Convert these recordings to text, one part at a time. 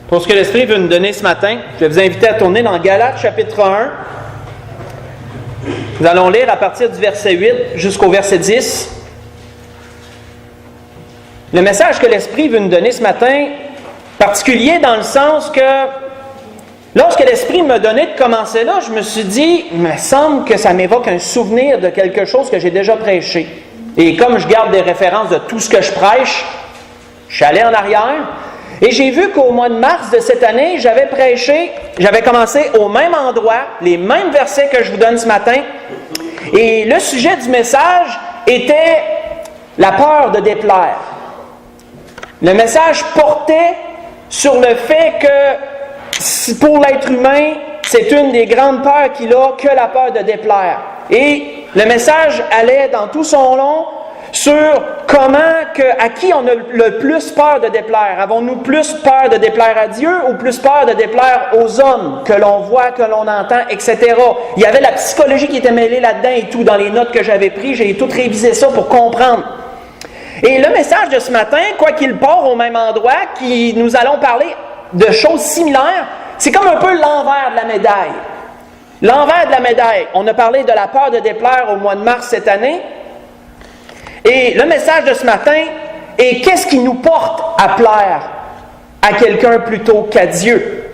Pour ce que l'Esprit veut nous donner ce matin, je vais vous inviter à tourner dans Galates chapitre 1. Nous allons lire à partir du verset 8 jusqu'au verset 10. Le message que l'Esprit veut nous donner ce matin, particulier dans le sens que lorsque l'Esprit m'a donné de commencer là, je me suis dit, il me semble que ça m'évoque un souvenir de quelque chose que j'ai déjà prêché. Et comme je garde des références de tout ce que je prêche, je suis allé en arrière et j'ai vu qu'au mois de mars de cette année, j'avais commencé au même endroit, les mêmes versets que je vous donne ce matin. Et le sujet du message était la peur de déplaire. Le message portait sur le fait que pour l'être humain, c'est une des grandes peurs qu'il a, que la peur de déplaire. Et le message allait dans tout son long sur à qui on a le plus peur de déplaire. Avons-nous plus peur de déplaire à Dieu ou plus peur de déplaire aux hommes que l'on voit, que l'on entend, etc. Il y avait la psychologie qui était mêlée là-dedans et tout. Dans les notes que j'avais prises, j'ai tout révisé ça pour comprendre. Et le message de ce matin, quoi qu'il part au même endroit, nous allons parler de choses similaires, c'est comme un peu l'envers de la médaille. L'envers de la médaille, on a parlé de la peur de déplaire au mois de mars cette année. Et le message de ce matin est qu'est-ce qui nous porte à plaire à quelqu'un plutôt qu'à Dieu.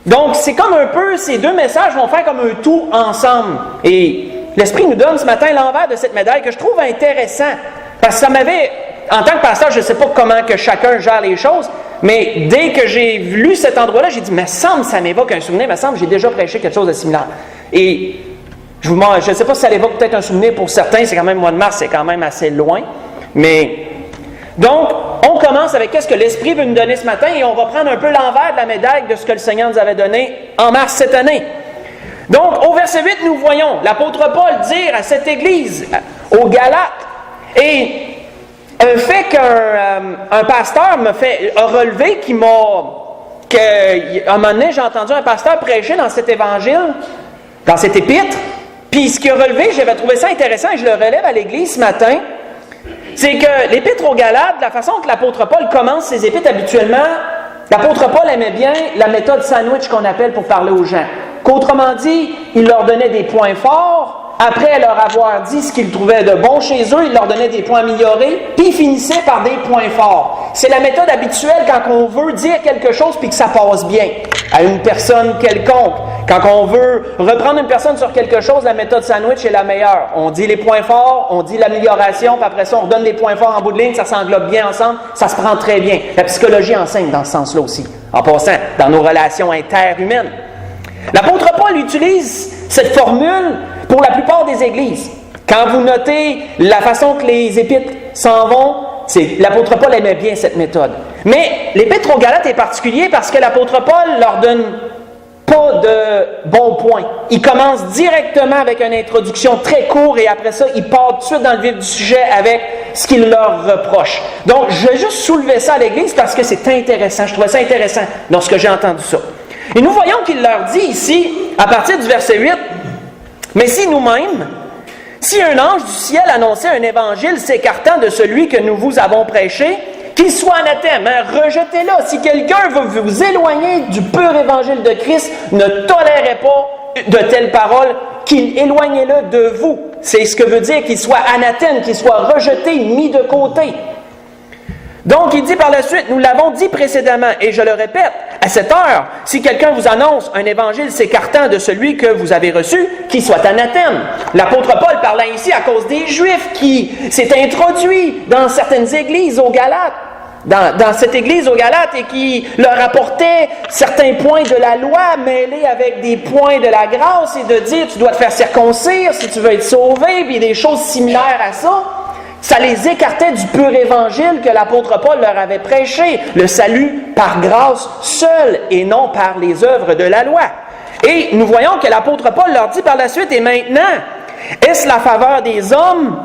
Donc, c'est comme un peu, ces deux messages vont faire comme un tout ensemble. Et l'Esprit nous donne ce matin l'envers de cette médaille que je trouve intéressant. Parce que ça m'avait, en tant que pasteur, je ne sais pas comment que chacun gère les choses, mais dès que j'ai lu cet endroit-là, j'ai dit, mais semble, ça m'évoque un souvenir, mais semble, j'ai déjà prêché quelque chose de similaire. Et je ne sais pas si ça évoque peut-être un souvenir pour certains, c'est quand même le mois de mars, c'est quand même assez loin. Mais, donc, on commence avec qu'est-ce que l'Esprit veut nous donner ce matin et on va prendre un peu l'envers de la médaille de ce que le Seigneur nous avait donné en mars cette année. Donc, au verset 8, nous voyons l'apôtre Paul dire à cette église, aux Galates, et un fait qu'un pasteur a relevé qu'à un moment donné, j'ai entendu un pasteur prêcher dans cet évangile, dans cet épître, puis ce qu'il a relevé, j'avais trouvé ça intéressant et je le relève à l'église ce matin, c'est que l'épître aux Galates, la façon que l'apôtre Paul commence ses épîtres habituellement, l'apôtre Paul aimait bien la méthode sandwich qu'on appelle pour parler aux gens. Qu'autrement dit, il leur donnait des points forts. Après leur avoir dit ce qu'ils trouvaient de bon chez eux, il leur donnait des points améliorés, puis il finissait par des points forts. C'est la méthode habituelle quand on veut dire quelque chose puis que ça passe bien à une personne quelconque. Quand on veut reprendre une personne sur quelque chose, la méthode sandwich est la meilleure. On dit les points forts, on dit l'amélioration, puis après ça, on redonne des points forts en bout de ligne, ça s'englobe bien ensemble, ça se prend très bien. La psychologie enseigne dans ce sens-là aussi, en passant, dans nos relations interhumaines. L'apôtre Paul utilise cette formule pour la plupart des églises. Quand vous notez la façon que les épîtres s'en vont, l'apôtre Paul aimait bien cette méthode. Mais l'épître aux Galates est particulier parce que l'apôtre Paul leur donne pas de bons points. Il commence directement avec une introduction très courte et après ça, il part tout de suite dans le vif du sujet avec ce qu'il leur reproche. Donc, je vais juste soulever ça à l'église parce que c'est intéressant. Je trouvais ça intéressant lorsque j'ai entendu ça. Et nous voyons qu'il leur dit ici, à partir du verset 8, « Mais si nous-mêmes, si un ange du ciel annonçait un évangile s'écartant de celui que nous vous avons prêché, qu'il soit anathème, rejetez-le. Si quelqu'un veut vous éloigner du pur évangile de Christ, ne tolérez pas de telles paroles, qu'il éloignez-le de vous. » C'est ce que veut dire qu'il soit anathème, qu'il soit rejeté, mis de côté. Donc, il dit par la suite, nous l'avons dit précédemment, et je le répète, à cette heure, si quelqu'un vous annonce un évangile s'écartant de celui que vous avez reçu, qu'il soit anathème. L'apôtre Paul parlait ici à cause des Juifs qui s'est introduit dans certaines églises aux Galates, dans cette église aux Galates et qui leur apportait certains points de la loi mêlés avec des points de la grâce et de dire tu dois te faire circoncire si tu veux être sauvé, puis des choses similaires à ça. Ça les écartait du pur évangile que l'apôtre Paul leur avait prêché, le salut par grâce seul et non par les œuvres de la loi. Et nous voyons que l'apôtre Paul leur dit par la suite, et maintenant, est-ce la faveur des hommes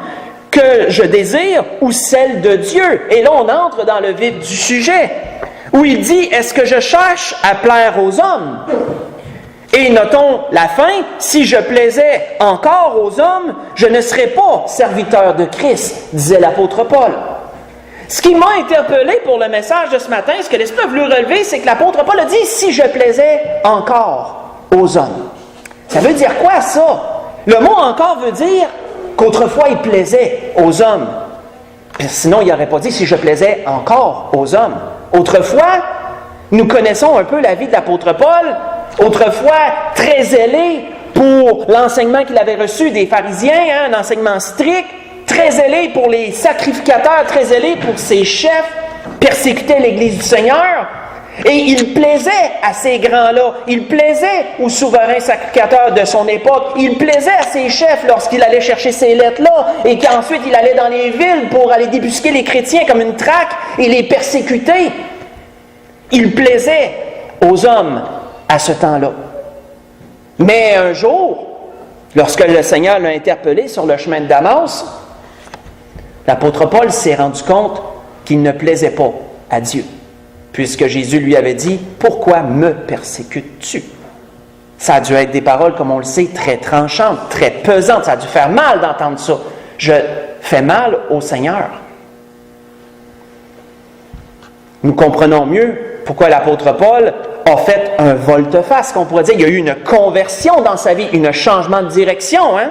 que je désire ou celle de Dieu? Et là, on entre dans le vif du sujet, où il dit, est-ce que je cherche à plaire aux hommes? Et notons la fin, si je plaisais encore aux hommes, je ne serais pas serviteur de Christ, disait l'apôtre Paul. Ce qui m'a interpellé pour le message de ce matin, ce que l'Esprit a voulu relever, c'est que l'apôtre Paul a dit « si je plaisais encore aux hommes ». Ça veut dire quoi ça? Le mot « encore » veut dire qu'autrefois il plaisait aux hommes. Sinon, il n'aurait pas dit « si je plaisais encore aux hommes ». Autrefois, nous connaissons un peu la vie de l'apôtre Paul, autrefois très zélé pour l'enseignement qu'il avait reçu des pharisiens, un enseignement strict, très zélé pour les sacrificateurs, très zélé pour ses chefs, persécutait l'Église du Seigneur. Et il plaisait à ces grands-là, il plaisait aux souverains sacrificateurs de son époque, il plaisait à ses chefs lorsqu'il allait chercher ces lettres-là, et qu'ensuite il allait dans les villes pour aller débusquer les chrétiens comme une traque et les persécuter. Il plaisait aux hommes à ce temps-là. Mais un jour, lorsque le Seigneur l'a interpellé sur le chemin de Damas, l'apôtre Paul s'est rendu compte qu'il ne plaisait pas à Dieu, puisque Jésus lui avait dit « Pourquoi me persécutes-tu » Ça a dû être des paroles, comme on le sait, très tranchantes, très pesantes. Ça a dû faire mal d'entendre ça. Je fais mal au Seigneur. Nous comprenons mieux pourquoi l'apôtre Paul a fait un volte-face, qu'on pourrait dire. Il y a eu une conversion dans sa vie, un changement de direction. Hein?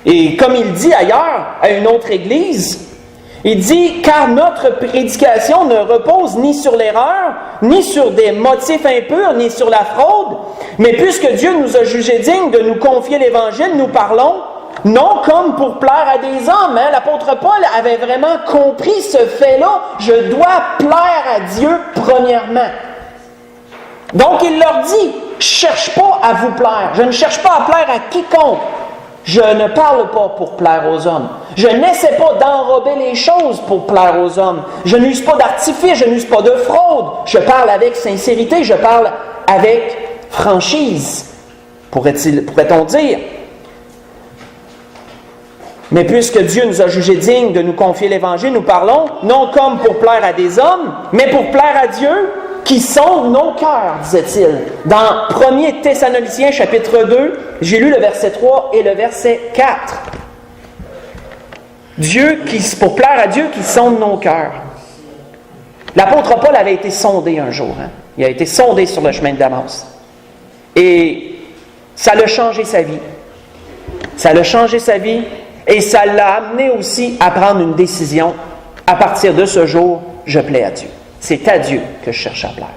Et comme il dit ailleurs, à une autre église, il dit « Car notre prédication ne repose ni sur l'erreur, ni sur des motifs impurs, ni sur la fraude, mais puisque Dieu nous a jugés dignes de nous confier l'Évangile, nous parlons non comme pour plaire à des hommes. Hein? L'apôtre Paul avait vraiment compris ce fait-là. Je dois plaire à Dieu premièrement. Donc il leur dit, je ne cherche pas à vous plaire. Je ne cherche pas à plaire à quiconque. Je ne parle pas pour plaire aux hommes. Je n'essaie pas d'enrober les choses pour plaire aux hommes. Je n'use pas d'artifice, je n'use pas de fraude. Je parle avec sincérité, je parle avec franchise, pourrait-on dire. Mais puisque Dieu nous a jugés dignes de nous confier l'Évangile, nous parlons, non comme pour plaire à des hommes, mais pour plaire à Dieu, qui sonde nos cœurs, disait-il. Dans 1 Thessaloniciens, chapitre 2, j'ai lu le verset 3 et le verset 4. Dieu, pour plaire à Dieu, qui sonde nos cœurs. L'apôtre Paul avait été sondé un jour. Hein? Il a été sondé sur le chemin de Damas. Et ça l'a changé sa vie. Ça l'a changé sa vie. Et ça l'a amené aussi à prendre une décision. À partir de ce jour, je plais à Dieu. C'est à Dieu que je cherche à plaire.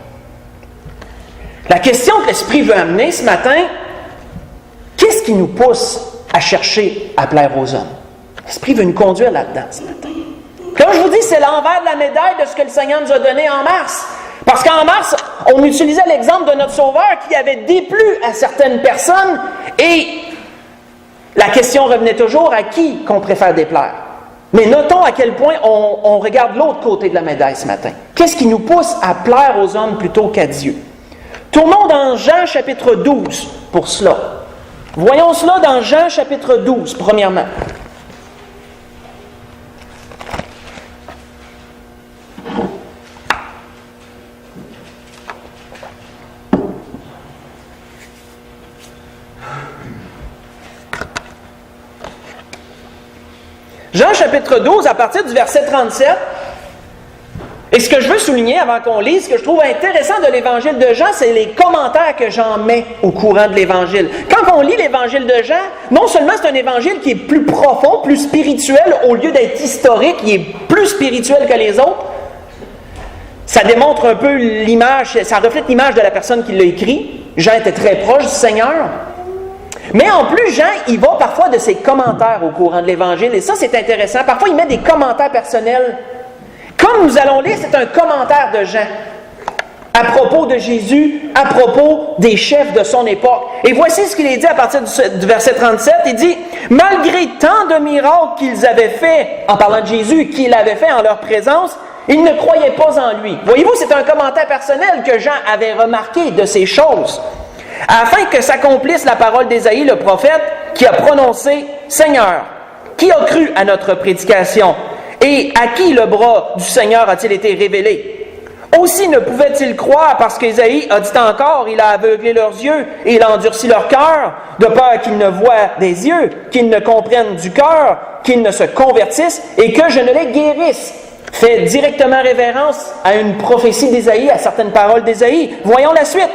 La question que l'Esprit veut amener ce matin, qu'est-ce qui nous pousse à chercher à plaire aux hommes? L'Esprit veut nous conduire là-dedans ce matin. Comme je vous dis, c'est l'envers de la médaille de ce que le Seigneur nous a donné en mars. Parce qu'en mars, on utilisait l'exemple de notre Sauveur qui avait déplu à certaines personnes et la question revenait toujours à qui qu'on préfère déplaire. Mais notons à quel point on regarde l'autre côté de la médaille ce matin. Qu'est-ce qui nous pousse à plaire aux hommes plutôt qu'à Dieu? Tournons dans Jean chapitre 12 pour cela. Voyons cela dans Jean chapitre 12, premièrement. Jean chapitre 12, à partir du verset 37, et ce que je veux souligner avant qu'on lise, ce que je trouve intéressant de l'évangile de Jean, c'est les commentaires que Jean met au courant de l'évangile. Quand on lit l'évangile de Jean, non seulement c'est un évangile qui est plus profond, plus spirituel, au lieu d'être historique, il est plus spirituel que les autres, ça démontre un peu l'image, ça reflète l'image de la personne qui l'a écrit. Jean était très proche du Seigneur. Mais en plus, Jean, il va parfois de ses commentaires au courant de l'Évangile, et ça, c'est intéressant. Parfois, il met des commentaires personnels. Comme nous allons lire, c'est un commentaire de Jean à propos de Jésus, à propos des chefs de son époque. Et voici ce qu'il est dit à partir du verset 37. Il dit « Malgré tant de miracles qu'ils avaient faits, en parlant de Jésus, qu'il avait fait en leur présence, ils ne croyaient pas en lui. » Voyez-vous, c'est un commentaire personnel que Jean avait remarqué de ces choses. Afin que s'accomplisse la parole d'Ésaïe, le prophète, qui a prononcé « Seigneur, qui a cru à notre prédication? Et à qui le bras du Seigneur a-t-il été révélé? Aussi ne pouvaient-ils croire parce qu'Ésaïe a dit encore, il a aveuglé leurs yeux et il a endurci leur cœur, de peur qu'ils ne voient des yeux, qu'ils ne comprennent du cœur, qu'ils ne se convertissent et que je ne les guérisse. Fait directement révérence à une prophétie d'Ésaïe, à certaines paroles d'Ésaïe. Voyons la suite.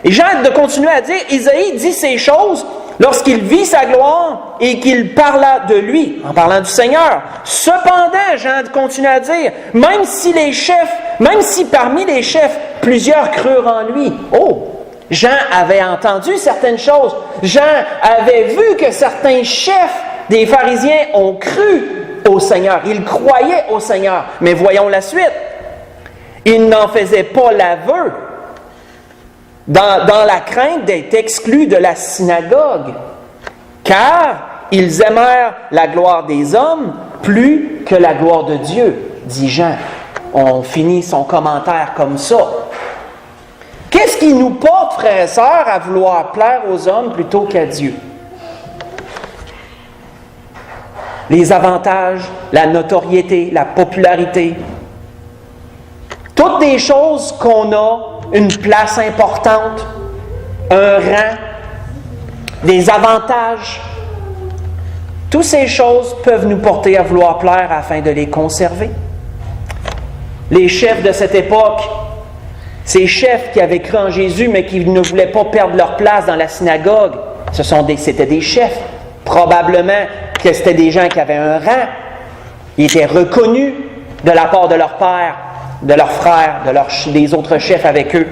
Et Jean de continuer à dire, Ésaïe dit ces choses lorsqu'il vit sa gloire et qu'il parla de lui, en parlant du Seigneur. Cependant, Jean continue à dire, même si parmi les chefs, plusieurs crurent en lui. Oh! Jean avait entendu certaines choses. Jean avait vu que certains chefs des pharisiens ont cru au Seigneur. Ils croyaient au Seigneur. Mais voyons la suite. Ils n'en faisaient pas l'aveu dans la crainte d'être exclus de la synagogue, car ils aimèrent la gloire des hommes plus que la gloire de Dieu, dit Jean. On finit son commentaire comme ça. Qu'est-ce qui nous porte, frères et sœurs, à vouloir plaire aux hommes plutôt qu'à Dieu? Les avantages, la notoriété, la popularité. Toutes des choses qu'on a une place importante, un rang, des avantages. Toutes ces choses peuvent nous porter à vouloir plaire afin de les conserver. Les chefs de cette époque, ces chefs qui avaient cru en Jésus mais qui ne voulaient pas perdre leur place dans la synagogue, c'était des chefs. Probablement que c'était des gens qui avaient un rang. Ils étaient reconnus de la part de leur père, de leurs frères, des autres chefs avec eux.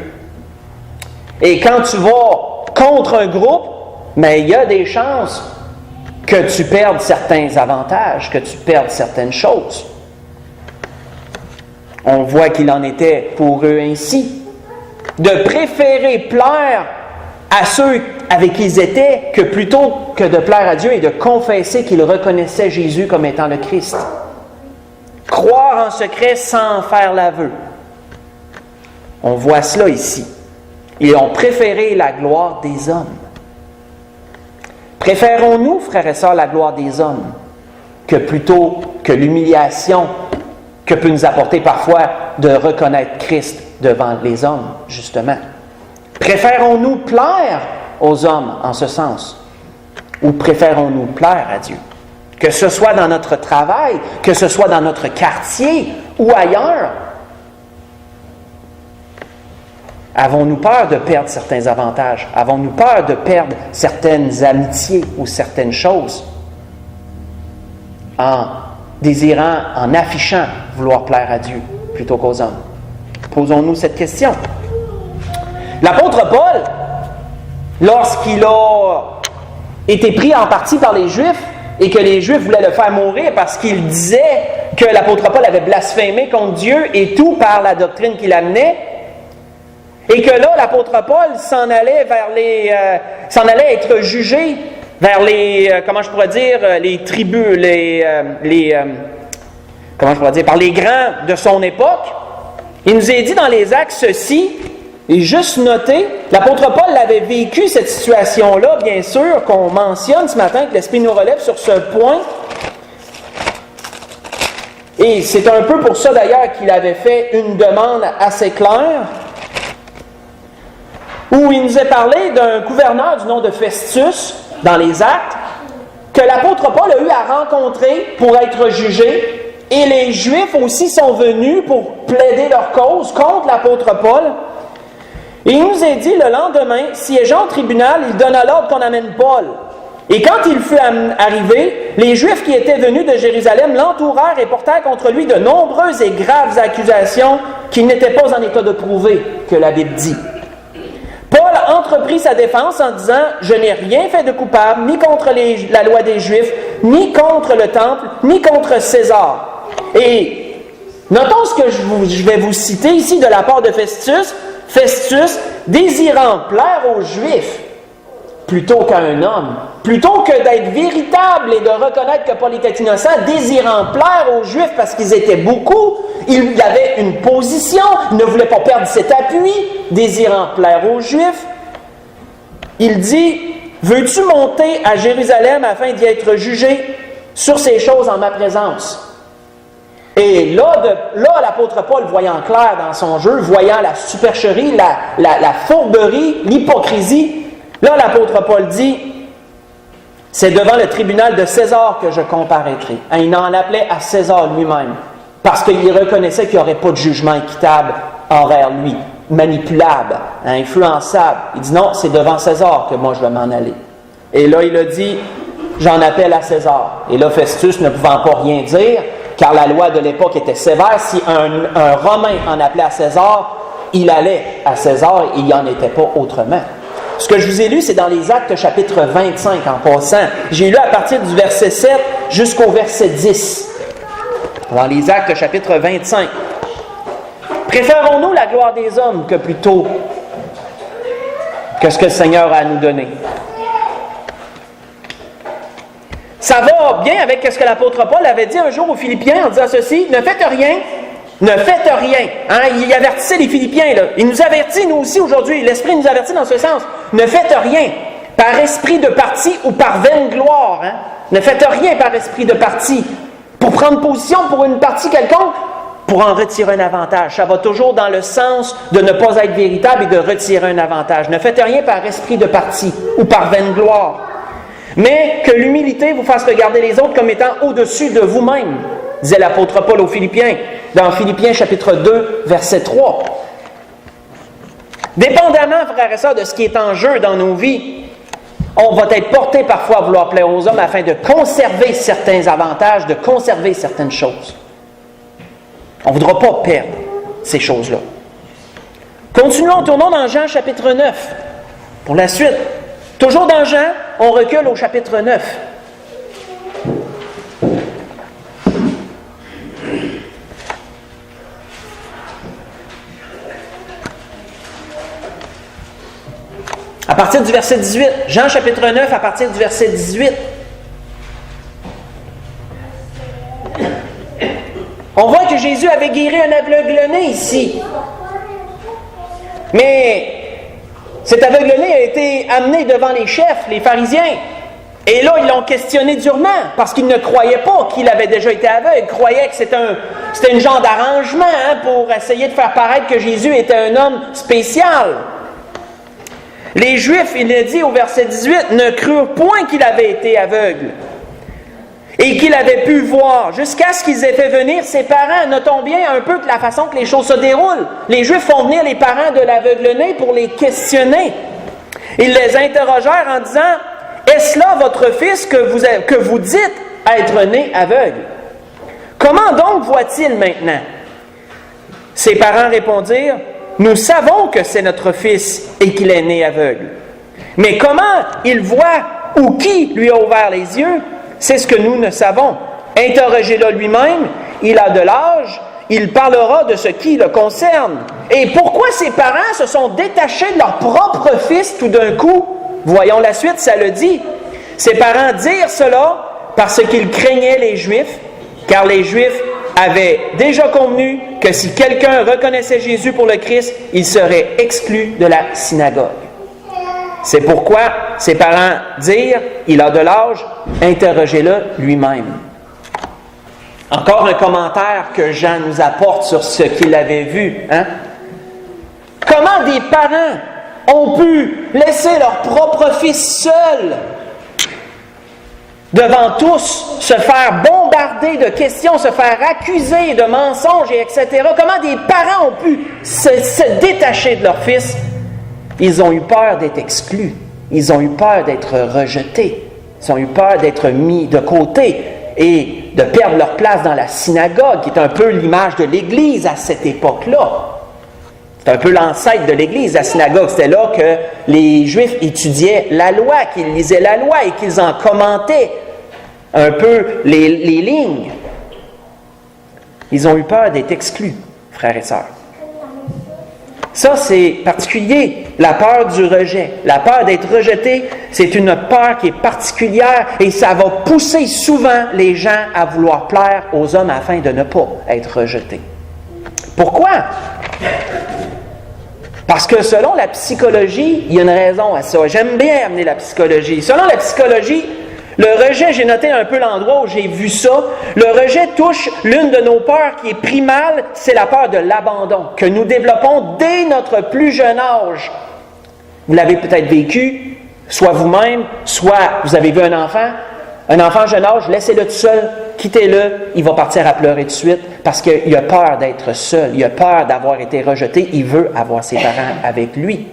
Et quand tu vas contre un groupe, mais il y a des chances que tu perdes certains avantages, que tu perdes certaines choses. On voit qu'il en était pour eux ainsi. De préférer plaire à ceux avec qui ils étaient, que plutôt que de plaire à Dieu et de confesser qu'ils reconnaissaient Jésus comme étant le Christ. Croire en secret sans faire l'aveu. On voit cela ici. Ils ont préféré la gloire des hommes. Préférons-nous, frères et sœurs, la gloire des hommes que plutôt que l'humiliation que peut nous apporter parfois de reconnaître Christ devant les hommes, justement? Préférons-nous plaire aux hommes en ce sens? Ou préférons-nous plaire à Dieu? Que ce soit dans notre travail, que ce soit dans notre quartier ou ailleurs. Avons-nous peur de perdre certains avantages? Avons-nous peur de perdre certaines amitiés ou certaines choses en désirant, en affichant vouloir plaire à Dieu plutôt qu'aux hommes? Posons-nous cette question. L'apôtre Paul, lorsqu'il a été pris en partie par les Juifs et que les Juifs voulaient le faire mourir parce qu'il disait que l'apôtre Paul avait blasphémé contre Dieu et tout par la doctrine qu'il amenait, et que là, l'apôtre Paul s'en allait être jugé vers les tribus, par les grands de son époque. Il nous est dit dans les Actes ceci, et juste noter, l'apôtre Paul l'avait vécu, cette situation-là, bien sûr, qu'on mentionne ce matin, que l'Esprit nous relève sur ce point. Et c'est un peu pour ça d'ailleurs qu'il avait fait une demande assez claire, où il nous est parlé d'un gouverneur du nom de Festus, dans les Actes, que l'apôtre Paul a eu à rencontrer pour être jugé, et les Juifs aussi sont venus pour plaider leur cause contre l'apôtre Paul. Et il nous est dit, le lendemain, siégeant au tribunal, il donna l'ordre qu'on amène Paul. Et quand il fut arrivé, les Juifs qui étaient venus de Jérusalem l'entourèrent et portèrent contre lui de nombreuses et graves accusations qu'il n'était pas en état de prouver, que la Bible dit. Paul entreprit sa défense en disant « Je n'ai rien fait de coupable, ni contre la loi des Juifs, ni contre le temple, ni contre César. » Et notons ce que je vais vous citer ici de la part de Festus. Festus, désirant plaire aux Juifs plutôt qu'à un homme, plutôt que d'être véritable et de reconnaître que Paul était innocent, désirant plaire aux Juifs parce qu'ils étaient beaucoup, il avait une position, il ne voulait pas perdre cet appui, désirant plaire aux Juifs. Il dit, « Veux-tu monter à Jérusalem afin d'y être jugé sur ces choses en ma présence? » Et là, l'apôtre Paul, voyant clair dans son jeu, voyant la supercherie, la fourberie, l'hypocrisie, là, l'apôtre Paul dit, c'est devant le tribunal de César que je comparaîtrai. Hein, il en appelait à César lui-même, parce qu'il reconnaissait qu'il n'y aurait pas de jugement équitable envers lui, manipulable, influençable. Il dit non, c'est devant César que moi je vais m'en aller. Et là, il a dit, j'en appelle à César. Et là, Festus ne pouvant pas rien dire, car la loi de l'époque était sévère, si un Romain en appelait à César, il allait à César et il n'y en était pas autrement. Ce que je vous ai lu, c'est dans les Actes chapitre 25 en passant. J'ai lu à partir du verset 7 jusqu'au verset 10. Dans les Actes chapitre 25. Préférons-nous la gloire des hommes que plutôt que ce que le Seigneur a à nous donner? Ça va bien avec ce que l'apôtre Paul avait dit un jour aux Philippiens en disant ceci, ne faites rien, ne faites rien. Hein? Il avertissait les Philippiens, là. Il nous avertit, nous aussi, aujourd'hui. L'Esprit nous avertit dans ce sens. Ne faites rien par esprit de parti ou par vaine gloire. Hein? Ne faites rien par esprit de parti. Pour prendre position pour une partie quelconque, pour en retirer un avantage. Ça va toujours dans le sens de ne pas être véritable et de retirer un avantage. Ne faites rien par esprit de parti ou par vaine gloire. Mais que l'humilité vous fasse regarder les autres comme étant au-dessus de vous-même, disait l'apôtre Paul aux Philippiens, dans Philippiens chapitre 2, verset 3. Dépendamment, frères et sœurs, de ce qui est en jeu dans nos vies, on va être porté parfois à vouloir plaire aux hommes afin de conserver certains avantages, de conserver certaines choses. On ne voudra pas perdre ces choses-là. Continuons, tournons dans Jean chapitre 9, pour la suite. Toujours dans Jean, on recule au chapitre 9. À partir du verset 18, Jean chapitre 9, à partir du verset 18. On voit que Jésus avait guéri un aveugle-né ici. Mais cet aveugle-né a été amené devant les chefs, les pharisiens. Et là, ils l'ont questionné durement, parce qu'ils ne croyaient pas qu'il avait déjà été aveugle. Ils croyaient que c'était un genre d'arrangement pour essayer de faire paraître que Jésus était un homme spécial. Les Juifs, il est dit au verset 18, ne crurent point qu'il avait été aveugle et qu'il avait pu voir, jusqu'à ce qu'ils aient fait venir ses parents. Notons bien un peu la façon que les choses se déroulent. Les Juifs font venir les parents de l'aveugle-né pour les questionner. Ils les interrogèrent en disant, « Est-ce là votre fils que vous dites être né aveugle? Comment donc voit-il maintenant? » Ses parents répondirent, « Nous savons que c'est notre fils et qu'il est né aveugle. Mais comment il voit ou qui lui a ouvert les yeux? C'est ce que nous ne savons. Interrogez-le lui-même, il a de l'âge, il parlera de ce qui le concerne. » Et pourquoi ses parents se sont détachés de leur propre fils tout d'un coup? Voyons la suite, ça le dit. Ses parents dirent cela parce qu'ils craignaient les Juifs, car les Juifs avaient déjà convenu que si quelqu'un reconnaissait Jésus pour le Christ, il serait exclu de la synagogue. C'est pourquoi ses parents dirent, il a de l'âge, interrogez-le lui-même. Encore un commentaire que Jean nous apporte sur ce qu'il avait vu. Comment des parents ont pu laisser leur propre fils seul devant tous, se faire bombarder de questions, se faire accuser de mensonges, et etc. Comment des parents ont pu se détacher de leur fils? Ils ont eu peur d'être exclus. Ils ont eu peur d'être rejetés. Ils ont eu peur d'être mis de côté et de perdre leur place dans la synagogue, qui est un peu l'image de l'Église à cette époque-là. C'est un peu l'ancêtre de l'Église, la synagogue. C'était là que les Juifs étudiaient la loi, qu'ils lisaient la loi et qu'ils en commentaient un peu les lignes. Ils ont eu peur d'être exclus, frères et sœurs. Ça, c'est particulier, la peur du rejet. La peur d'être rejeté, c'est une peur qui est particulière et ça va pousser souvent les gens à vouloir plaire aux hommes afin de ne pas être rejetés. Pourquoi? Parce que selon la psychologie, il y a une raison à ça. J'aime bien amener la psychologie. Selon la psychologie, Le rejet, j'ai noté un peu l'endroit où j'ai vu ça. Le rejet touche l'une de nos peurs qui est primale, c'est la peur de l'abandon, que nous développons dès notre plus jeune âge. Vous l'avez peut-être vécu, soit vous-même, soit vous avez vu un enfant jeune âge, laissez-le tout seul, quittez-le, il va partir à pleurer tout de suite parce qu'il a peur d'être seul, il a peur d'avoir été rejeté, il veut avoir ses parents avec lui.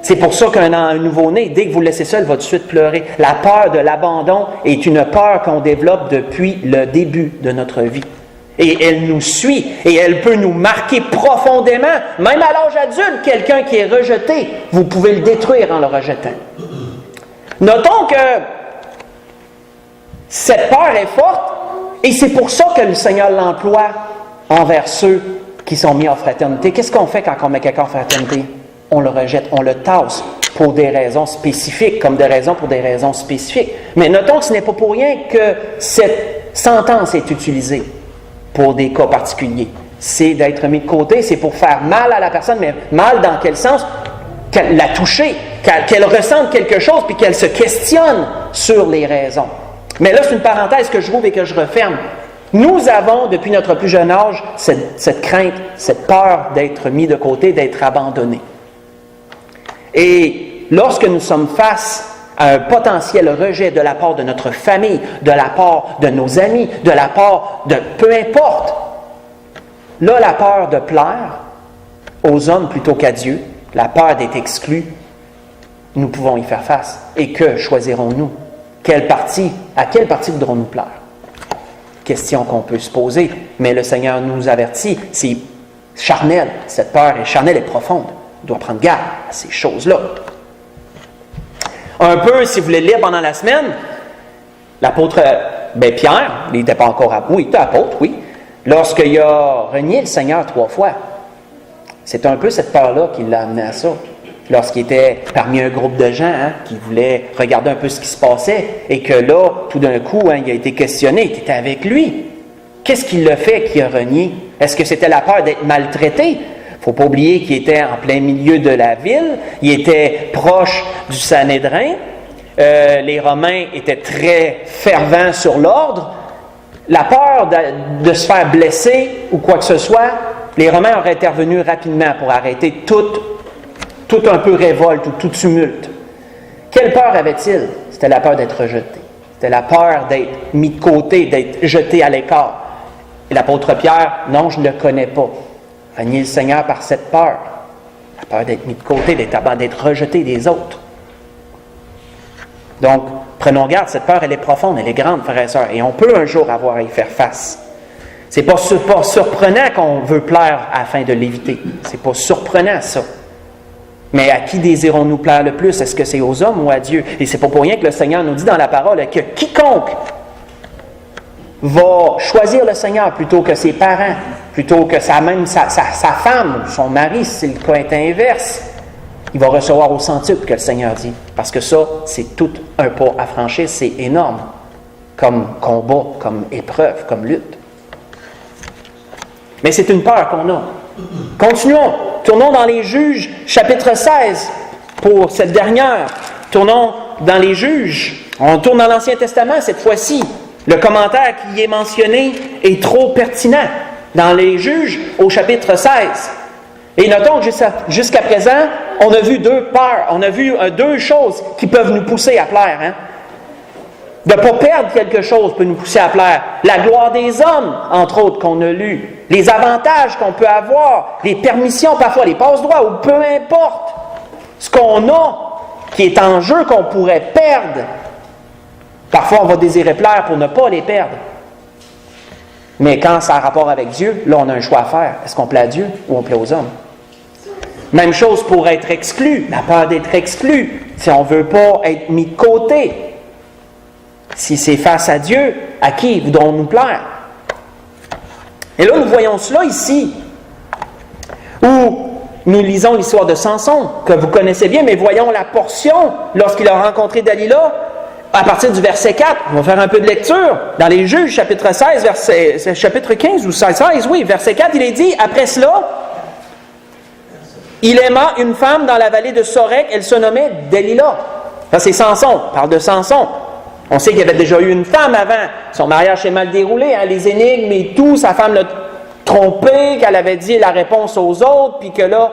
C'est pour ça qu'un nouveau-né, dès que vous le laissez seul, va tout de suite pleurer. La peur de l'abandon est une peur qu'on développe depuis le début de notre vie. Et elle nous suit, et elle peut nous marquer profondément. Même à l'âge adulte, quelqu'un qui est rejeté, vous pouvez le détruire en le rejetant. Notons que cette peur est forte, et c'est pour ça que le Seigneur l'emploie envers ceux qui sont mis en fraternité. Qu'est-ce qu'on fait quand on met quelqu'un en fraternité? On le rejette, on le tasse pour des raisons spécifiques, comme des raisons pour des raisons spécifiques. Mais notons que ce n'est pas pour rien que cette sentence est utilisée pour des cas particuliers. C'est d'être mis de côté, c'est pour faire mal à la personne, mais mal dans quel sens? Qu'elle l'a touché, qu'elle ressente quelque chose, puis qu'elle se questionne sur les raisons. Mais là, c'est une parenthèse que je rouvre et que je referme. Nous avons, depuis notre plus jeune âge, cette crainte, cette peur d'être mis de côté, d'être abandonné. Et lorsque nous sommes face à un potentiel rejet de la part de notre famille, de la part de nos amis, de la part de peu importe, là, la peur de plaire aux hommes plutôt qu'à Dieu, la peur d'être exclu, nous pouvons y faire face. Et que choisirons-nous? À quelle partie voudrons-nous plaire? Question qu'on peut se poser, mais le Seigneur nous avertit, c'est charnel, cette peur est charnelle et profonde. On doit prendre garde à ces choses-là. Un peu, si vous voulez lire pendant la semaine, l'apôtre Pierre, il n'était pas encore apôtre, oui, il était apôtre, oui, lorsqu'il a renié le Seigneur 3 fois. C'est un peu cette peur-là qui l'a amené à ça. Lorsqu'il était parmi un groupe de gens qui voulaient regarder un peu ce qui se passait, et que là, tout d'un coup, il a été questionné, il était avec lui. Qu'est-ce qui l'a fait qu'il a renié? Est-ce que c'était la peur d'être maltraité? Il ne faut pas oublier qu'il était en plein milieu de la ville, il était proche du Sanhédrin, les Romains étaient très fervents sur l'ordre. La peur de se faire blesser ou quoi que ce soit, les Romains auraient intervenu rapidement pour arrêter tout un peu révolte ou tout tumulte. Quelle peur avait-il? C'était la peur d'être rejeté. C'était la peur d'être mis de côté, d'être jeté à l'écart. Et l'apôtre Pierre, non, je ne le connais pas. Renier le Seigneur par cette peur. La peur d'être mis de côté, d'être rejeté des autres. Donc, prenons garde, cette peur, elle est profonde, elle est grande, frères et sœurs, et on peut un jour avoir à y faire face. C'est pas surprenant qu'on veut plaire afin de l'éviter. C'est pas surprenant, ça. Mais à qui désirons-nous plaire le plus? Est-ce que c'est aux hommes ou à Dieu? Et c'est pas pour rien que le Seigneur nous dit dans la parole que quiconque va choisir le Seigneur plutôt que ses parents, plutôt que sa femme, son mari, si le cas est inverse, il va recevoir au centuple que le Seigneur dit. Parce que ça, c'est tout un pas à franchir, c'est énorme comme combat, comme épreuve, comme lutte. Mais c'est une peur qu'on a. Continuons. Tournons dans les Juges, chapitre 16, pour cette dernière. Tournons dans les Juges. On tourne dans l'Ancien Testament cette fois-ci. Le commentaire qui y est mentionné est trop pertinent. Dans les Juges, au chapitre 16. Et notons que jusqu'à présent, on a vu deux peurs, on a vu deux choses qui peuvent nous pousser à plaire. De ne pas perdre quelque chose peut nous pousser à plaire. La gloire des hommes, entre autres, qu'on a lu. Les avantages qu'on peut avoir, les permissions parfois, les passe-droits, ou peu importe. Ce qu'on a, qui est en jeu, qu'on pourrait perdre. Parfois, on va désirer plaire pour ne pas les perdre. Mais quand ça a rapport avec Dieu, là, on a un choix à faire. Est-ce qu'on plaît à Dieu ou on plaît aux hommes? Même chose pour être exclu. La peur d'être exclu. Si on ne veut pas être mis de côté. Si c'est face à Dieu, à qui voudrons-nous plaire? Et là, nous voyons cela ici, où nous lisons l'histoire de Samson, que vous connaissez bien, mais voyons la portion, lorsqu'il a rencontré Dalila, à partir du verset 4. On va faire un peu de lecture. Dans les Juges, chapitre 16, chapitre 15 ou 16, oui, verset 4, il est dit, après cela, il aima une femme dans la vallée de Sorek, elle se nommait Dalila. Ça, c'est Samson, on parle de Samson. On sait qu'il y avait déjà eu une femme avant. Son mariage s'est mal déroulé, hein, les énigmes et tout. Sa femme l'a trompé, qu'elle avait dit la réponse aux autres, puis que là,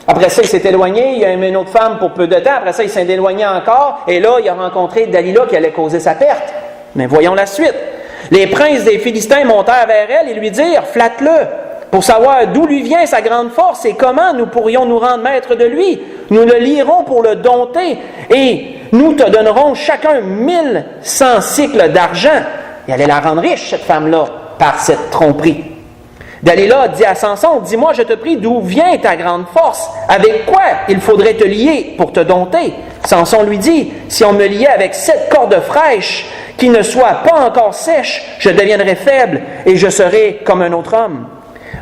après ça, il s'est éloigné. Il a aimé une autre femme pour peu de temps. Après ça, il s'est éloigné encore. Et là, il a rencontré Dalila qui allait causer sa perte. Mais voyons la suite. Les princes des Philistins montèrent vers elle et lui dirent « Flatte-le » pour savoir d'où lui vient sa grande force et comment nous pourrions nous rendre maîtres de lui. Nous le lierons pour le dompter et nous te donnerons chacun 1100 cycles d'argent. Il allait la rendre riche, cette femme-là, par cette tromperie. Dalila dit à Samson, « Dis-moi, je te prie, d'où vient ta grande force? Avec quoi il faudrait te lier pour te dompter? » Samson lui dit, « Si on me liait avec 7 cordes fraîches qui ne soient pas encore sèches, je deviendrais faible et je serais comme un autre homme. »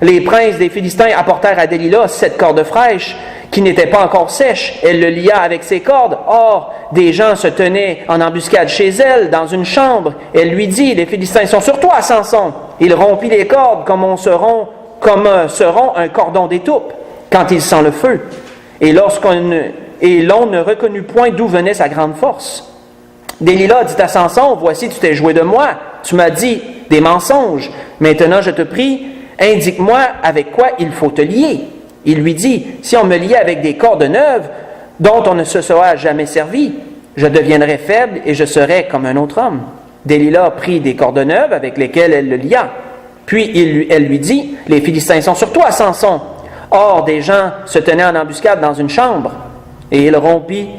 Les princes des Philistins apportèrent à Dalila 7 cordes fraîches qui n'étaient pas encore sèches. Elle le lia avec ses cordes. Or, des gens se tenaient en embuscade chez elle, dans une chambre. Elle lui dit, « Les Philistins sont sur toi, Samson. » Il rompit les cordes comme seront un cordon d'étoupe quand il sent le feu. Et l'on ne reconnut point d'où venait sa grande force. Dalila dit à Samson, « Voici, tu t'es joué de moi. Tu m'as dit des mensonges. Maintenant, je te prie, indique-moi avec quoi il faut te lier. » Il lui dit, « Si on me liait avec des cordes neuves, dont on ne se sera jamais servi, je deviendrais faible et je serais comme un autre homme. » Dalila prit des cordes neuves avec lesquelles elle le lia. Puis elle lui dit, « Les Philistins sont sur toi, Samson. » Or, des gens se tenaient en embuscade dans une chambre, et il rompit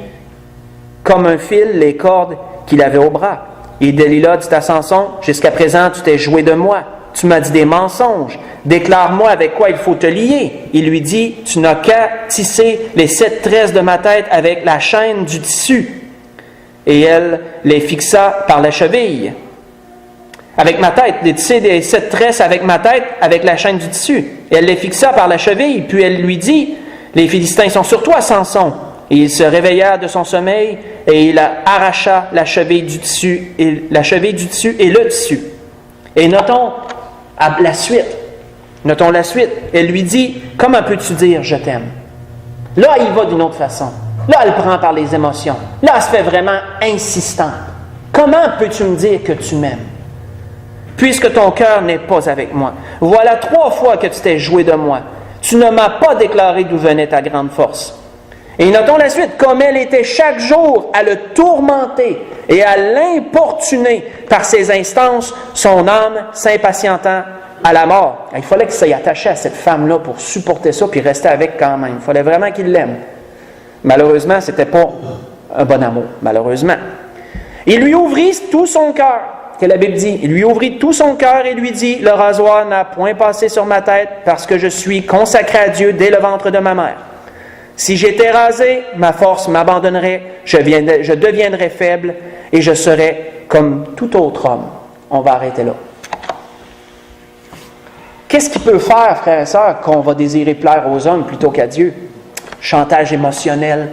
comme un fil les cordes qu'il avait au bras. Et Dalila dit à Samson, « Jusqu'à présent, tu t'es joué de moi. Tu m'as dit des mensonges. Déclare-moi avec quoi il faut te lier. » Il lui dit, « Tu n'as qu'à tisser les 7 tresses de ma tête avec la chaîne du tissu. » Et elle les fixa par la cheville. Avec ma tête, les tisser les 7 tresses avec ma tête, avec la chaîne du tissu. Et elle les fixa par la cheville. Puis elle lui dit, « Les Philistins sont sur toi, Samson. » Et il se réveilla de son sommeil et il arracha la cheville du tissu et le tissu. Et notons la suite. Notons la suite. Elle lui dit, « Comment peux-tu dire je t'aime? » Là, il va d'une autre façon. Là, elle prend par les émotions. Là, elle se fait vraiment insistante. « Comment peux-tu me dire que tu m'aimes? Puisque ton cœur n'est pas avec moi. Voilà 3 fois que tu t'es joué de moi. Tu ne m'as pas déclaré d'où venait ta grande force. » Et notons la suite, comme elle était chaque jour à le tourmenter et à l'importuner par ses instances, son âme s'impatientant à la mort. Il fallait qu'il s'y attachait à cette femme-là pour supporter ça puis rester avec quand même. Il fallait vraiment qu'il l'aime. Malheureusement, ce n'était pas un bon amour, malheureusement. Il lui ouvrit tout son cœur, que la Bible dit. Il lui ouvrit tout son cœur et lui dit, « Le rasoir n'a point passé sur ma tête parce que je suis consacré à Dieu dès le ventre de ma mère. Si j'étais rasé, ma force m'abandonnerait, je deviendrais faible et je serais comme tout autre homme. » On va arrêter là. Qu'est-ce qui peut faire, frères et sœurs, qu'on va désirer plaire aux hommes plutôt qu'à Dieu? Chantage émotionnel.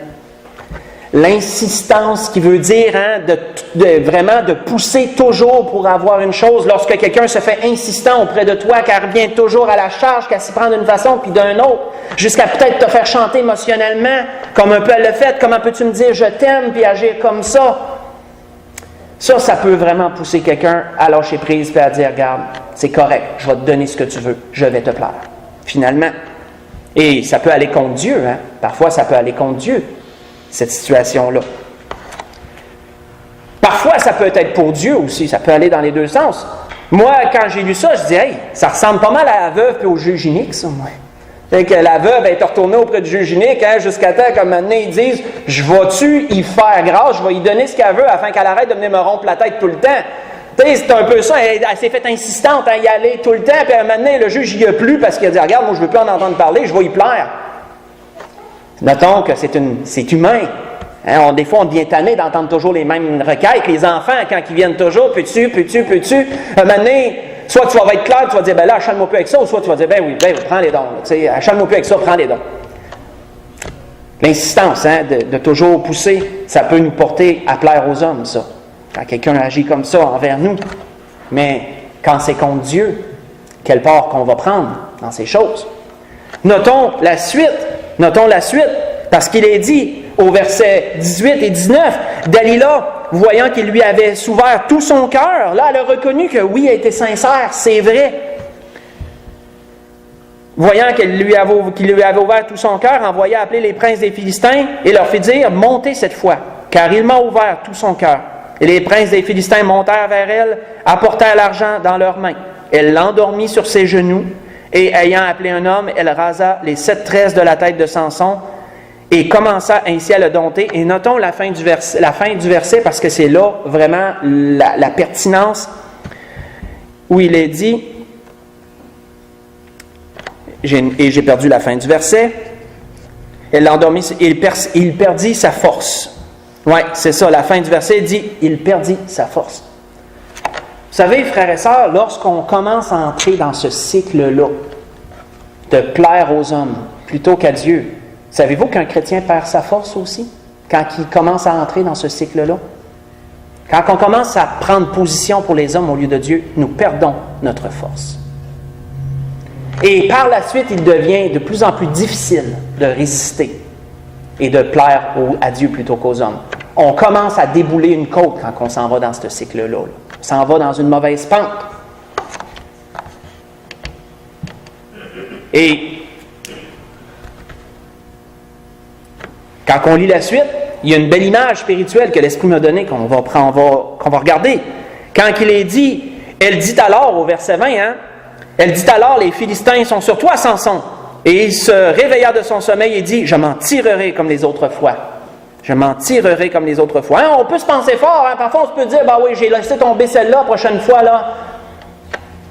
L'insistance qui veut dire vraiment de pousser toujours pour avoir une chose. Lorsque quelqu'un se fait insistant auprès de toi, qu'elle revient toujours à la charge, qu'elle s'y prend d'une façon puis d'une autre, jusqu'à peut-être te faire chanter émotionnellement, comme un peu elle le fait, comment peux-tu me dire je t'aime puis agir comme ça? Ça peut vraiment pousser quelqu'un à lâcher prise et à dire, regarde, c'est correct, je vais te donner ce que tu veux, je vais te plaire. Finalement. Et ça peut aller contre Dieu, hein? Parfois ça peut aller contre Dieu, cette situation-là. Parfois ça peut être pour Dieu aussi, ça peut aller dans les deux sens. Moi, quand j'ai lu ça, je dis, hey, ça ressemble pas mal à la veuve et au juge unique, ça, moi. Fait que la veuve est retournée auprès du juge unique, hein, jusqu'à temps qu'à un moment donné, ils disent, je vais-tu y faire grâce, je vais y donner ce qu'elle veut afin qu'elle arrête de venir me rompre la tête tout le temps. Tu sais, c'est un peu ça, elle s'est faite insistante à y aller tout le temps, puis à un moment donné, le juge n'y a plus parce qu'il a dit, regarde, moi je ne veux plus en entendre parler, je vais y plaire. Notons que c'est humain. Hein, des fois, on devient tanné d'entendre toujours les mêmes requêtes. Les enfants, quand ils viennent toujours, peux-tu, à un moment donné, soit tu vas être clair, tu vas dire, ben là, achète-moi plus avec ça, ou soit tu vas dire, ben oui, prends les dons. Achète-moi plus avec ça, prends les dons. L'insistance, hein, de toujours pousser, ça peut nous porter à plaire aux hommes, ça. Quand quelqu'un agit comme ça envers nous. Mais quand c'est contre Dieu, quelle part qu'on va prendre dans ces choses? Notons la suite, parce qu'il est dit au verset 18 et 19, Dalila voyant qu'il lui avait ouvert tout son cœur, là, elle a reconnu que oui, elle était sincère, c'est vrai. Voyant qu'il lui avait ouvert tout son cœur, envoya appeler les princes des Philistins et leur fit dire, montez cette fois, car il m'a ouvert tout son cœur. Et les princes des Philistins montèrent vers elle, apportèrent l'argent dans leurs mains. Elle l'endormit sur ses genoux, et ayant appelé un homme, elle rasa les 7 tresses de la tête de Samson, et commença ainsi à le dompter. Et notons la fin du verset, parce que c'est là vraiment la pertinence, où il est dit, j'ai perdu la fin du verset, elle l'endormit, il perdit sa force. Oui, c'est ça, la fin du verset dit, il perdit sa force. Vous savez, frères et sœurs, lorsqu'on commence à entrer dans ce cycle-là, de plaire aux hommes plutôt qu'à Dieu, savez-vous qu'un chrétien perd sa force aussi, quand il commence à entrer dans ce cycle-là? Quand on commence à prendre position pour les hommes au lieu de Dieu, nous perdons notre force. Et par la suite, il devient de plus en plus difficile de résister et de plaire à Dieu plutôt qu'aux hommes. On commence à débouler une côte quand on s'en va dans ce cycle-là. On s'en va dans une mauvaise pente. Et quand on lit la suite, il y a une belle image spirituelle que l'Esprit m'a donnée qu'on va regarder. Quand il est dit, elle dit alors, au verset 20, elle dit alors, les Philistins sont sur toi, Samson. Et il se réveilla de son sommeil et dit, je m'en tirerai comme les autres fois. Je m'en tirerai comme les autres fois. On peut se penser fort, parfois on se peut dire, oui, j'ai laissé tomber celle-là, prochaine fois, là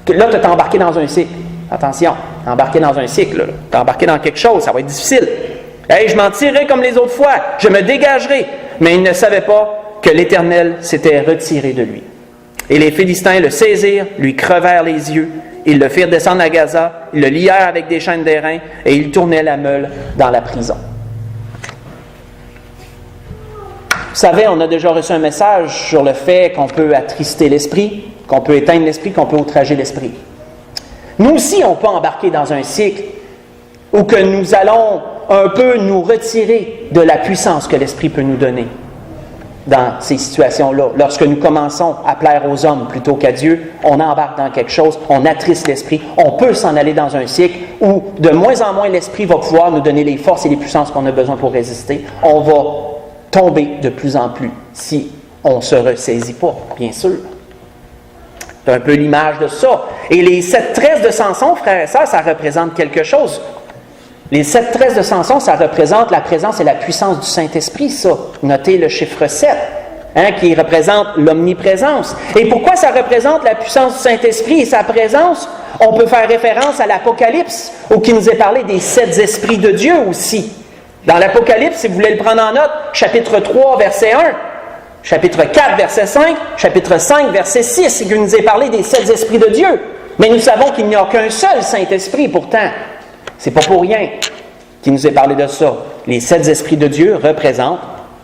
tu t'es embarqué dans un cycle. Attention, t'es embarqué dans un cycle, t'es embarqué dans quelque chose, ça va être difficile. Hey, je m'en tirerai comme les autres fois, je me dégagerai. Mais il ne savait pas que l'Éternel s'était retiré de lui. Et les Philistins le saisirent, lui crevèrent les yeux, ils le firent descendre à Gaza, ils le lièrent avec des chaînes d'airain, et ils tournaient la meule dans la prison. Vous savez, on a déjà reçu un message sur le fait qu'on peut attrister l'esprit, qu'on peut éteindre l'esprit, qu'on peut outrager l'esprit. Nous aussi, on peut embarquer dans un cycle où que nous allons un peu nous retirer de la puissance que l'esprit peut nous donner dans ces situations-là. Lorsque nous commençons à plaire aux hommes plutôt qu'à Dieu, on embarque dans quelque chose, on attriste l'esprit, on peut s'en aller dans un cycle où de moins en moins l'esprit va pouvoir nous donner les forces et les puissances qu'on a besoin pour résister. On va tomber de plus en plus si on ne se ressaisit pas, bien sûr. C'est un peu l'image de ça. Et les 7 tresses de Samson, frères et sœurs, ça représente quelque chose. Les 7 tresses de Samson, ça représente la présence et la puissance du Saint-Esprit, ça. Notez le chiffre 7, qui représente l'omniprésence. Et pourquoi ça représente la puissance du Saint-Esprit et sa présence? On peut faire référence à l'Apocalypse, où il nous est parlé des 7 esprits de Dieu aussi. Dans l'Apocalypse, si vous voulez le prendre en note, chapitre 3, verset 1, chapitre 4, verset 5, chapitre 5, verset 6, il nous est parlé des 7 esprits de Dieu. Mais nous savons qu'il n'y a qu'un seul Saint-Esprit, pourtant. C'est pas pour rien qu'il nous est parlé de ça. Les 7 esprits de Dieu représentent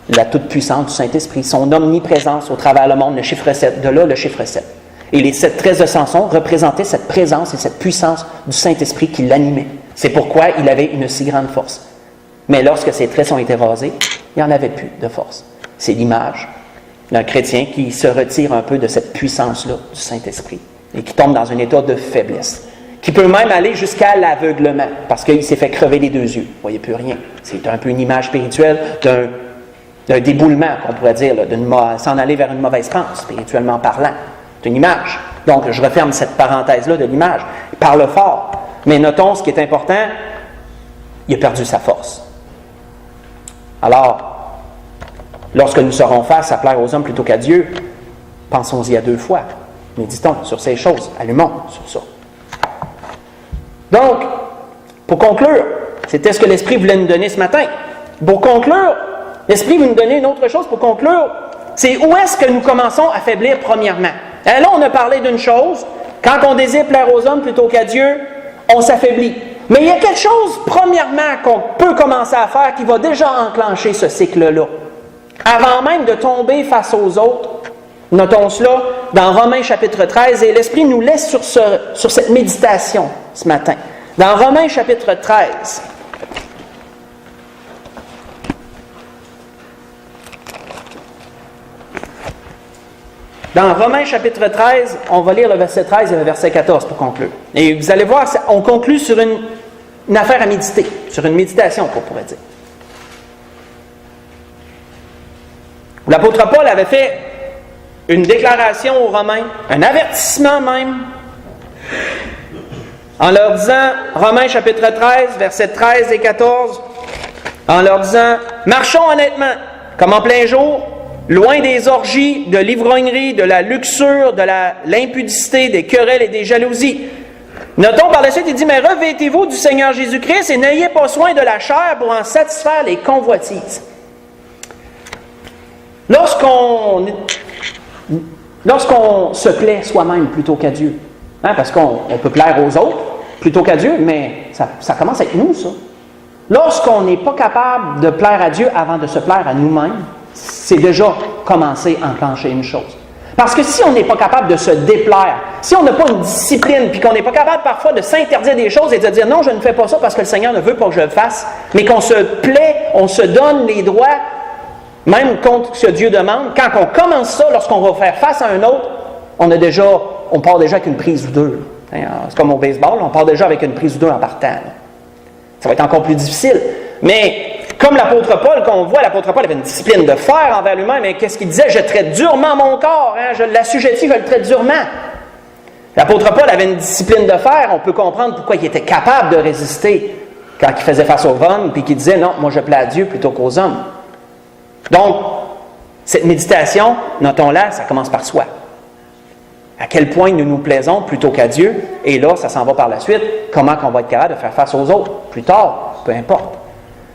la toute-puissance du Saint-Esprit, son omniprésence au travers le monde, le chiffre 7, de là le chiffre 7. Et les 7 tresses de Samson représentaient cette présence et cette puissance du Saint-Esprit qui l'animait. C'est pourquoi il avait une si grande force. Mais lorsque ses tresses ont été rasées, il n'y en avait plus de force. C'est l'image d'un chrétien qui se retire un peu de cette puissance-là du Saint-Esprit et qui tombe dans un état de faiblesse, qui peut même aller jusqu'à l'aveuglement, parce qu'il s'est fait crever les 2 yeux. Vous ne voyez plus rien. C'est un peu une image spirituelle d'un déboulement, qu'on pourrait dire, s'en aller vers une mauvaise pente, spirituellement parlant. C'est une image. Donc, je referme cette parenthèse-là de l'image. Il parle fort. Mais notons ce qui est important, il a perdu sa force. Alors, lorsque nous serons face à plaire aux hommes plutôt qu'à Dieu, pensons-y à 2 fois. Méditons sur ces choses. Allumons sur ça. Donc, pour conclure, c'était ce que l'Esprit voulait nous donner ce matin. Pour conclure, l'Esprit veut nous donner une autre chose pour conclure. C'est où est-ce que nous commençons à faiblir premièrement. Et là, on a parlé d'une chose. Quand on désire plaire aux hommes plutôt qu'à Dieu, on s'affaiblit. Mais il y a quelque chose, premièrement, qu'on peut commencer à faire qui va déjà enclencher ce cycle-là. Avant même de tomber face aux autres, notons cela dans Romains chapitre 13, et l'Esprit nous laisse sur cette méditation ce matin. Dans Romains chapitre 13, Dans Romains chapitre 13, on va lire le verset 13 et le verset 14 pour conclure. Et vous allez voir, on conclut sur une affaire à méditer, sur une méditation, qu'on pourrait dire. L'apôtre Paul avait fait une déclaration aux Romains, un avertissement même, en leur disant, Romains chapitre 13, versets 13 et 14, en leur disant, « Marchons honnêtement, comme en plein jour, loin des orgies, de l'ivrognerie, de la luxure, de l'impudicité, des querelles et des jalousies. » Notons par la suite, il dit, « Mais revêtez-vous du Seigneur Jésus-Christ et n'ayez pas soin de la chair pour en satisfaire les convoitises. » Lorsqu'on se plaît soi-même plutôt qu'à Dieu, parce qu'on peut plaire aux autres plutôt qu'à Dieu, mais ça commence avec nous, ça. Lorsqu'on n'est pas capable de plaire à Dieu avant de se plaire à nous-mêmes, c'est déjà commencer à enclencher une chose. Parce que si on n'est pas capable de se déplaire, si on n'a pas une discipline, puis qu'on n'est pas capable parfois de s'interdire des choses et de dire non, je ne fais pas ça parce que le Seigneur ne veut pas que je le fasse, mais qu'on se plaît, on se donne les droits, même contre ce que Dieu demande, quand on commence ça, lorsqu'on va faire face à un autre, on part déjà avec une prise ou deux. C'est comme au baseball, on part déjà avec une prise ou deux en partant. Ça va être encore plus difficile. Mais comme l'apôtre Paul, qu'on voit, l'apôtre Paul avait une discipline de fer envers lui-même, mais qu'est-ce qu'il disait? Je traite durement mon corps, je l'assujettis, je le traite durement. L'apôtre Paul avait une discipline de fer, on peut comprendre pourquoi il était capable de résister quand il faisait face aux hommes, puis qu'il disait non, moi je plais à Dieu plutôt qu'aux hommes. Donc, cette méditation, notons-la, ça commence par soi. À quel point nous nous plaisons plutôt qu'à Dieu, et là, ça s'en va par la suite, comment on va être capable de faire face aux autres, plus tard, peu importe.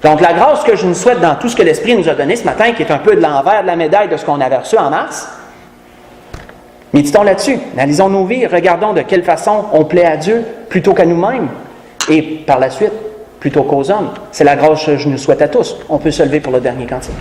Donc, la grâce que je nous souhaite dans tout ce que l'Esprit nous a donné ce matin, qui est un peu de l'envers de la médaille de ce qu'on avait reçu en mars, méditons là-dessus, analysons nos vies, regardons de quelle façon on plaît à Dieu plutôt qu'à nous-mêmes, et par la suite, plutôt qu'aux hommes. C'est la grâce que je nous souhaite à tous. On peut se lever pour le dernier cantique.